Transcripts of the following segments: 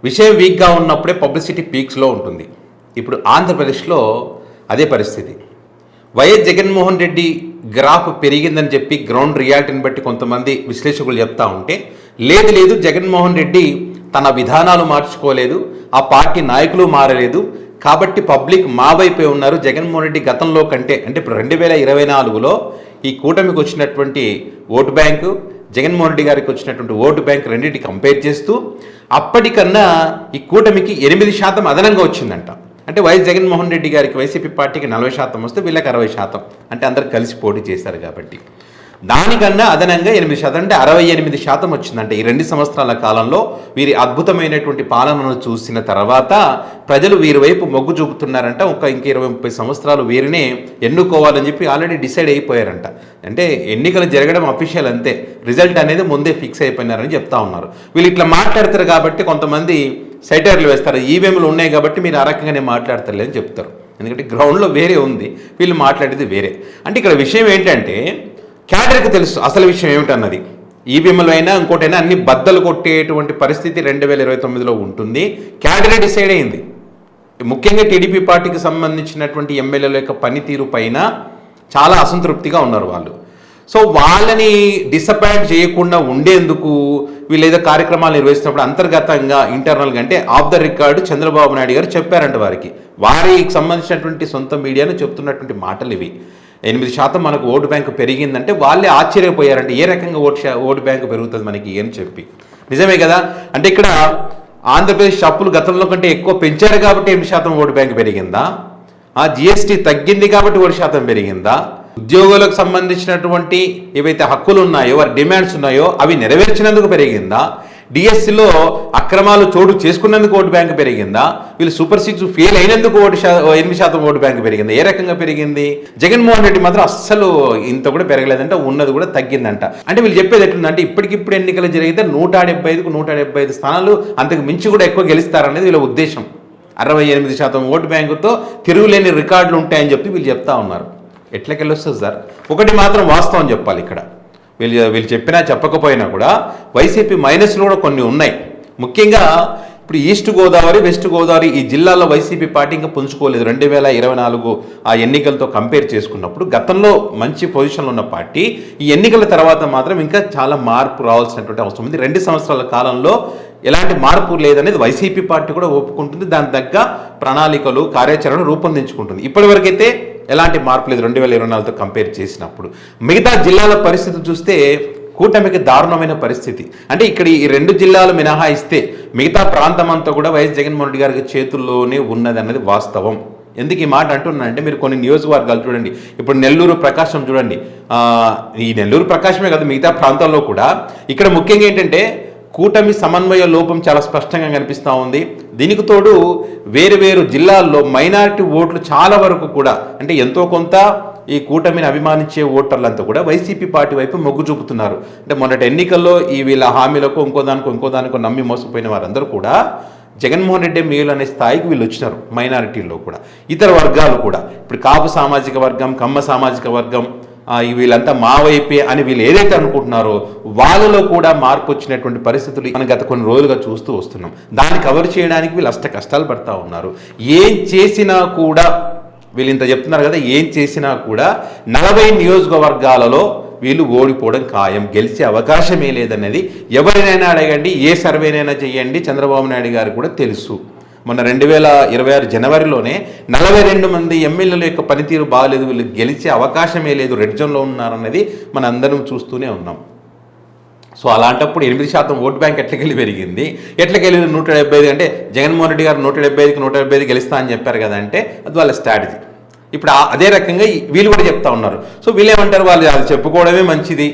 విషయం వీక్గా ఉన్నప్పుడే పబ్లిసిటీ పీక్స్లో ఉంటుంది. ఇప్పుడు ఆంధ్రప్రదేశ్లో అదే పరిస్థితి. వైఎస్ జగన్మోహన్ రెడ్డి గ్రాఫ్ పెరిగిందని చెప్పి గ్రౌండ్ రియాలిటీని బట్టి కొంతమంది విశ్లేషకులు చెప్తా ఉంటే, లేదు జగన్మోహన్ రెడ్డి తన విధానాలు మార్చుకోలేదు, ఆ పార్టీ నాయకులు మారలేదు, కాబట్టి పబ్లిక్ మా వైపే ఉన్నారు. జగన్మోహన్ రెడ్డి గతంలో కంటే అంటే ఇప్పుడు 2024లో ఈ కూటమికి వచ్చినటువంటి ఓటు బ్యాంకు, జగన్మోహన్ రెడ్డి గారికి వచ్చినటువంటి ఓటు బ్యాంక్ రెండింటి కంపేర్ చేస్తూ అప్పటికన్నా ఈ కూటమికి 8% అదనంగా వచ్చిందంట. అంటే వైఎస్ జగన్మోహన్ రెడ్డి గారికి వైసీపీ పార్టీకి 40% వస్తే వీళ్ళకి 60%, అంటే అందరు కలిసి పోటీ చేశారు కాబట్టి దానికన్నా అదనంగా 8%, అంటే 68% వచ్చిందంటే ఈ 2 సంవత్సరాల కాలంలో వీరి అద్భుతమైనటువంటి పాలనను చూసిన తర్వాత ప్రజలు వీరి వైపు మొగ్గు చూపుతున్నారంట. ఇంక 20-30 సంవత్సరాలు వీరినే ఎన్నుకోవాలని చెప్పి ఆల్రెడీ డిసైడ్ అయిపోయారంట. అంటే ఎన్నికలు జరగడం అఫీషియల్, అంతే, రిజల్ట్ అనేది ముందే ఫిక్స్ అయిపోయినారని చెప్తా ఉన్నారు. వీళ్ళు ఇట్లా మాట్లాడతారు కాబట్టి కొంతమంది సైటర్లు వేస్తారు, ఈవీఎంలు ఉన్నాయి కాబట్టి మీరు ఆ రకంగానే మాట్లాడతారు అని చెప్తారు. ఎందుకంటే గ్రౌండ్లో వేరే ఉంది, వీళ్ళు మాట్లాడేది వేరే. అంటే ఇక్కడ విషయం ఏంటంటే క్యాడర్కి తెలుసు అసలు విషయం ఏమిటన్నది. ఈవీఎంలు అయినా ఇంకోటైనా అన్ని బద్దలు కొట్టేటువంటి పరిస్థితి 2029లో ఉంటుంది. క్యాడరే డిసైడ్ అయింది. ముఖ్యంగా టీడీపీ పార్టీకి సంబంధించినటువంటి ఎమ్మెల్యేల యొక్క పనితీరు పైన చాలా అసంతృప్తిగా ఉన్నారు వాళ్ళు. సో వాళ్ళని డిసప్పాయింట్ చేయకుండా ఉండేందుకు వీళ్ళు ఏదో కార్యక్రమాలు నిర్వహిస్తున్నప్పుడు అంతర్గతంగా ఇంటర్నల్గా అంటే of the record Chandrababu Naidu గారు చెప్పారంట. వారికి సంబంధించినటువంటి సొంత మీడియాను చెప్తున్నటువంటి మాటలు ఇవి. 8% మనకు ఓటు బ్యాంకు పెరిగిందంటే వాళ్ళే ఆశ్చర్యపోయారంటే ఏ రకంగా ఓటు బ్యాంకు పెరుగుతుంది మనకి అని చెప్పి. నిజమే కదా. అంటే ఇక్కడ ఆంధ్రప్రదేశ్ అప్పులు గతంలో కంటే ఎక్కువ పెంచారు కాబట్టి 8% ఓటు బ్యాంకు పెరిగిందా? జిఎస్టీ తగ్గింది కాబట్టి 1% పెరిగిందా? ఉద్యోగులకు సంబంధించినటువంటి ఏవైతే హక్కులు ఉన్నాయో, వారి డిమాండ్స్ ఉన్నాయో అవి నెరవేర్చినందుకు పెరిగిందా? డిఎస్సిలో అక్రమాలు చోటు చేసుకున్నందుకు ఓటు బ్యాంకు పెరిగిందా? వీళ్ళు సూపర్ 6 ఫెయిల్ అయినందుకు 8% ఓటు బ్యాంకు పెరిగింది. ఏ రకంగా పెరిగింది? జగన్మోహన్ రెడ్డి మాత్రం అస్సలు ఇంత కూడా పెరగలేదంట, ఉన్నది కూడా తగ్గిందంట. అంటే వీళ్ళు చెప్పేది ఎట్లుందంటే ఇప్పటికిప్పుడు ఎన్నికలు జరిగితే 175కు 175 స్థానాలు అంతకు మించి కూడా ఎక్కువ గెలుస్తారనేది వీళ్ళ ఉద్దేశం. 68% ఓటు బ్యాంకుతో తిరుగులేని రికార్డులు ఉంటాయని చెప్పి వీళ్ళు చెప్తా ఉన్నారు. ఎట్లకెళ్ళొస్తుంది సార్? ఒకటి మాత్రం వాస్తవం చెప్పాలి ఇక్కడ. వీళ్ళు చెప్పినా చెప్పకపోయినా కూడా వైసీపీ మైనస్లు కూడా కొన్ని ఉన్నాయి. ముఖ్యంగా ఇప్పుడు ఈస్ట్ గోదావరి, వెస్ట్ గోదావరి ఈ జిల్లాల్లో వైసీపీ పార్టీ ఇంకా పుంజుకోలేదు. 2024 ఆ ఎన్నికలతో కంపేర్ చేసుకున్నప్పుడు గతంలో మంచి పొజిషన్లో ఉన్న పార్టీ ఈ ఎన్నికల తర్వాత మాత్రం ఇంకా చాలా మార్పు రావాల్సినటువంటి అవసరం ఉంది. 2 సంవత్సరాల కాలంలో ఎలాంటి మార్పు లేదనేది వైసీపీ పార్టీ కూడా ఒప్పుకుంటుంది. దాని తగ్గ ప్రణాళికలు, కార్యాచరణ రూపొందించుకుంటుంది. ఇప్పటివరకైతే ఎలాంటి మార్పు లేదు 2024తో కంపేర్ చేసినప్పుడు. మిగతా జిల్లాల పరిస్థితి చూస్తే కూటమికి దారుణమైన పరిస్థితి. అంటే ఇక్కడ ఈ 2 జిల్లాలు మినహాయిస్తే మిగతా ప్రాంతం అంతా కూడా వైఎస్ జగన్మోహన్ రెడ్డి గారికి చేతుల్లోనే ఉన్నది అన్నది వాస్తవం. ఎందుకు ఈ మాట అంటున్నానంటే మీరు కొన్ని నియోజకవర్గాలు చూడండి. ఇప్పుడు నెల్లూరు, ప్రకాశం చూడండి. ఈ నెల్లూరు, ప్రకాశమే కాదు మిగతా ప్రాంతాల్లో కూడా ఇక్కడ ముఖ్యంగా ఏంటంటే కూటమి సమన్వయ లోపం చాలా స్పష్టంగా కనిపిస్తూ ఉంది. దీనికి తోడు వేరు జిల్లాల్లో మైనారిటీ ఓట్లు చాలా వరకు కూడా అంటే ఎంతో కొంత ఈ కూటమిని అభిమానించే ఓటర్లంతా కూడా వైసీపీ పార్టీ వైపు మొగ్గు చూపుతున్నారు. అంటే మొన్నటి ఎన్నికల్లో ఈ వీళ్ళ హామీలకు ఇంకోదానికో నమ్మి మోసపోయిన వారందరూ కూడా జగన్మోహన్ రెడ్డి మేలు అనే స్థాయికి వీళ్ళు వచ్చినారు. మైనారిటీల్లో కూడా ఇతర వర్గాలు కూడా ఇప్పుడు కాపు సామాజిక వర్గం, కమ్మ సామాజిక వర్గం వీళ్ళంతా మా వైపే అని వీళ్ళు ఏదైతే అనుకుంటున్నారో వాళ్ళలో కూడా మార్పు వచ్చినటువంటి పరిస్థితులు మనం గత కొన్ని రోజులుగా చూస్తూ వస్తున్నాం. దాన్ని కవర్ చేయడానికి వీళ్ళు అష్ట కష్టాలు పడతా ఉన్నారు. ఏం చేసినా కూడా వీళ్ళు ఇంత చెప్తున్నారు కదా, ఏం చేసినా కూడా 40 నియోజకవర్గాలలో వీళ్ళు ఓడిపోవడం ఖాయం, గెలిచే అవకాశమే లేదనేది ఎవరినైనా అడగండి, ఏ సర్వేనైనా చేయండి, చంద్రబాబు నాయుడు గారు కూడా తెలుసు. మొన్న 2026 జనవరిలోనే 42 మంది ఎమ్మెల్యేల యొక్క పనితీరు బాగలేదు, వీళ్ళు గెలిచే అవకాశమే లేదు, రెడ్ జోన్లో ఉన్నారన్నది మన అందరం చూస్తూనే ఉన్నాం. సో అలాంటప్పుడు 8% ఓటు బ్యాంక్ ఎట్లకెళ్ళి పెరిగింది, ఎట్లకెళ్ళి 175 అంటే జగన్మోహన్ రెడ్డి గారు 175కి 175 గెలుస్తా అని చెప్పారు కదా, అంటే అది వాళ్ళ స్ట్రాటజీ. ఇప్పుడు అదే రకంగా వీళ్ళు కూడా చెప్తా ఉన్నారు. సో వీళ్ళు ఏమంటారు, వాళ్ళు అది చెప్పుకోవడమే మంచిది,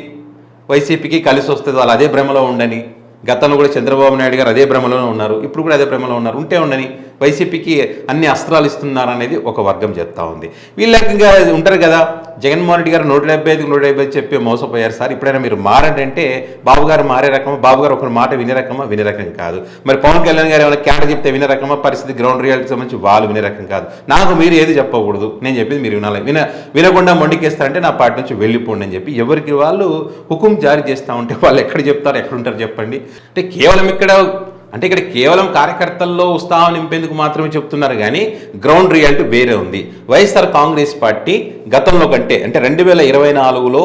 వైసీపీకి కలిసి వస్తుంది, వాళ్ళు అదే భ్రమలో ఉండని. గతంలో కూడా చంద్రబాబు నాయుడు గారు అదే భ్రమలోనే ఉన్నారు, ఇప్పుడు కూడా అదే భ్రమలో ఉన్నారు, ఉంటే ఉండని వైసీపీకి అన్ని అస్త్రాలు ఇస్తున్నారనేది ఒక వర్గం చెప్తా ఉంది. వీళ్ళకంగా ఉంటారు కదా, జగన్మోహన్ రెడ్డి గారు 175 చెప్పి మోసపోయారు సార్, ఇప్పుడైనా మీరు మారండి అంటే బాబు గారు మారే రకమా, బాబు గారు ఒకరి మాట వినే రకం కాదు. మరి పవన్ కళ్యాణ్ గారు ఏమైనా క్యాట చెప్తే వినే రకమా, పరిస్థితి గ్రౌండ్ రియాలిటీ సంబంధించి వాళ్ళు వినే రకం కాదు. నాకు మీరు ఏది చెప్పకూడదు, నేను చెప్పింది మీరు వినాలి, వినకుండా మొండికేస్తారంటే నా పార్టీ నుంచి వెళ్ళిపోండి అని చెప్పి ఎవరికి వాళ్ళు హుకుం జారీ చేస్తూ ఉంటే వాళ్ళు ఎక్కడ చెప్తారు, ఎక్కడుంటారు చెప్పండి. అంటే కేవలం ఇక్కడ అంటే ఇక్కడ కేవలం కార్యకర్తల్లో ఉత్సాహం నింపేందుకు మాత్రమే చెప్తున్నారు కానీ గ్రౌండ్ రియాలిటీ వేరే ఉంది. వైఎస్ఆర్ కాంగ్రెస్ పార్టీ గతంలో కంటే అంటే 2024లో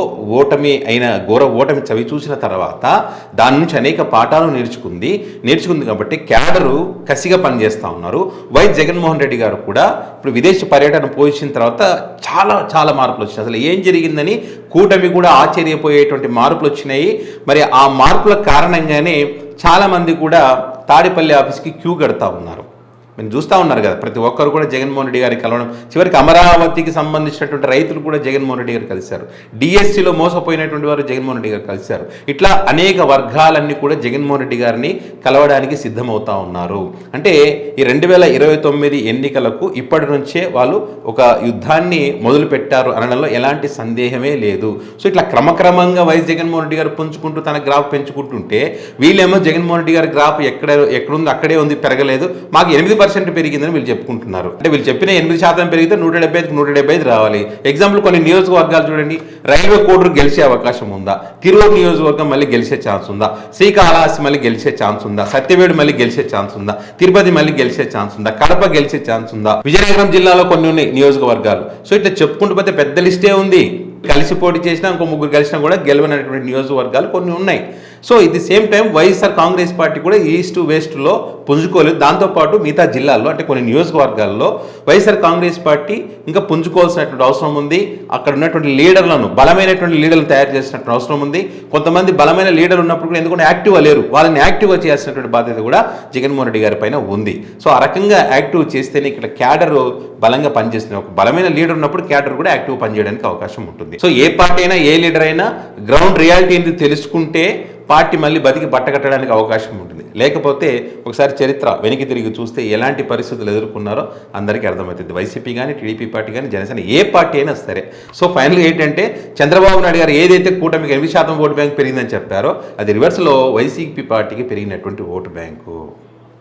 ఘోర ఓటమి చవి చూసిన తర్వాత దాని నుంచి అనేక పాఠాలు నేర్చుకుంది కాబట్టి క్యాడరు కసిగా పనిచేస్తూ ఉన్నారు. వైఎస్ జగన్మోహన్ రెడ్డి గారు కూడా ఇప్పుడు విదేశీ పర్యటన పోయించిన తర్వాత చాలా చాలా మార్పులు వచ్చినాయి. అసలు ఏం జరిగిందని కూటమి కూడా ఆశ్చర్యపోయేటువంటి మార్పులు వచ్చినాయి. మరి ఆ మార్పుల కారణంగానే చాలామంది కూడా తాడేపల్లి ఆఫీస్కి క్యూ కడతా ఉన్నారు. మీరు చూస్తూ ఉన్నారు కదా, ప్రతి ఒక్కరు కూడా జగన్మోహన్ రెడ్డి గారికి కలవడం, చివరికి అమరావతికి సంబంధించినటువంటి రైతులు కూడా జగన్మోహన్ రెడ్డి గారు కలిశారు. డిఎస్సిలో మోసపోయినటువంటి వారు జగన్మోహన్ రెడ్డి గారు కలిశారు. ఇట్లా అనేక వర్గాలన్నీ కూడా జగన్మోహన్ రెడ్డి గారిని కలవడానికి సిద్ధమవుతా ఉన్నారు. అంటే ఈ 2029 ఎన్నికలకు ఇప్పటి నుంచే వాళ్ళు ఒక యుద్ధాన్ని మొదలు పెట్టారు అనడంలో ఎలాంటి సందేహమే లేదు. సో ఇట్లా క్రమక్రమంగా వైఎస్ జగన్మోహన్ రెడ్డి గారు పుంజుకుంటూ తన గ్రాఫ్ పెంచుకుంటుంటే వీళ్ళేమో జగన్మోహన్ రెడ్డి గారి గ్రాఫ్ ఎక్కడుంది అక్కడే ఉంది, పెరగలేదు, మాకు 8% పెరిగిందని వీళ్ళు చెప్పుకుంటున్నారు. అంటే వీళ్ళు చెప్పిన 8% పెరిగితే 175 రావాలి. ఎగ్జాంపుల్ కొన్ని నియోజకవర్గాలు చూడండి, రైల్వే కోడూరు గెలిచే అవకాశం ఉందా, తిరువూరు నియోజకవర్గం మళ్ళీ గెలిచే ఛాన్స్ ఉందా, శ్రీకాళహస్తి మళ్ళీ గెలిచే ఛాన్స్ ఉందా, సత్యవేడు మళ్ళీ గెలిచే ఛాన్స్ ఉందా, తిరుపతి మళ్ళీ గెలిచే ఛాన్స్ ఉందా, కడప గెలిచే ఛాన్స్ ఉందా, విజయనగరం జిల్లాలో కొన్ని ఉన్నాయి నియోజకవర్గాలు. సో ఇట్లా చెప్పుకుంటూ పోతే పెద్ద లిస్టే ఉంది. కలిసి పోటీ చేసినా ఇంకో ముగ్గురు కలిసినా కూడా గెలవనటువంటి నియోజకవర్గాలు కొన్ని ఉన్నాయి. సో ఇది same time YSR Congress party కూడా ఈస్ట్ వెస్ట్లో పుంజుకోలేదు. దాంతోపాటు మిగతా జిల్లాల్లో అంటే కొన్ని నియోజకవర్గాల్లో వైఎస్ఆర్ కాంగ్రెస్ పార్టీ ఇంకా పుంజుకోవాల్సినటువంటి అవసరం ఉంది. అక్కడ ఉన్నటువంటి లీడర్లను, బలమైనటువంటి లీడర్లను తయారు చేసినటువంటి అవసరం ఉంది. కొంతమంది బలమైన లీడర్ ఉన్నప్పుడు కూడా ఎందుకంటే యాక్టివ్గా లేరు, వాళ్ళని యాక్టివ్గా చేయాల్సినటువంటి బాధ్యత కూడా జగన్మోహన్ రెడ్డి గారి పైన ఉంది. సో ఆ రకంగా యాక్టివ్ చేస్తేనే ఇక్కడ క్యాడర్ బలంగా పనిచేస్తుంది. ఒక బలమైన లీడర్ ఉన్నప్పుడు క్యాడర్ కూడా యాక్టివ్ పనిచేయడానికి అవకాశం ఉంటుంది. సో ఏ పార్టీ అయినా ఏ లీడర్ అయినా గ్రౌండ్ రియాలిటీ ఏంటి తెలుసుకుంటే పార్టీ మళ్ళీ బతికి బట్టకట్టడానికి అవకాశం ఉంటుంది. లేకపోతే ఒకసారి చరిత్ర వెనక్కి తిరిగి చూస్తే ఎలాంటి పరిస్థితులు ఎదుర్కొన్నారో అందరికీ అర్థమవుతుంది. వైసీపీ కానీ, టీడీపీ పార్టీ కానీ, జనసేన ఏ పార్టీ అయినా సరే. సో ఫైనల్గా ఏంటంటే చంద్రబాబు నాయుడు గారు ఏదైతే కూటమికి 8% ఓటు బ్యాంక్ పెరిగిందని చెప్పారో అది రివర్స్లో వైసీపీ పార్టీకి పెరిగినటువంటి ఓటు బ్యాంకు.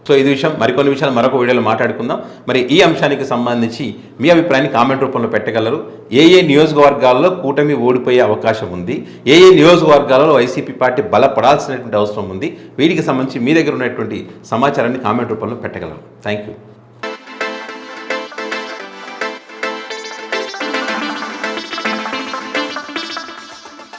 సో ఇది విషయం, మరికొన్ని విషయాలు మరొక వీడియోలో మాట్లాడుకుందాం. మరి ఈ అంశానికి సంబంధించి మీ అభిప్రాయాన్ని కామెంట్ రూపంలో పెట్టగలరు. ఏ నియోజకవర్గాల్లో కూటమి ఓడిపోయే అవకాశం ఉంది, ఏ నియోజకవర్గాలలో వైసీపీ పార్టీ బలపడాల్సినటువంటి అవసరం ఉంది, వీటికి సంబంధించి మీ దగ్గర ఉన్నటువంటి సమాచారాన్ని కామెంట్ రూపంలో పెట్టగలరు. Thank you.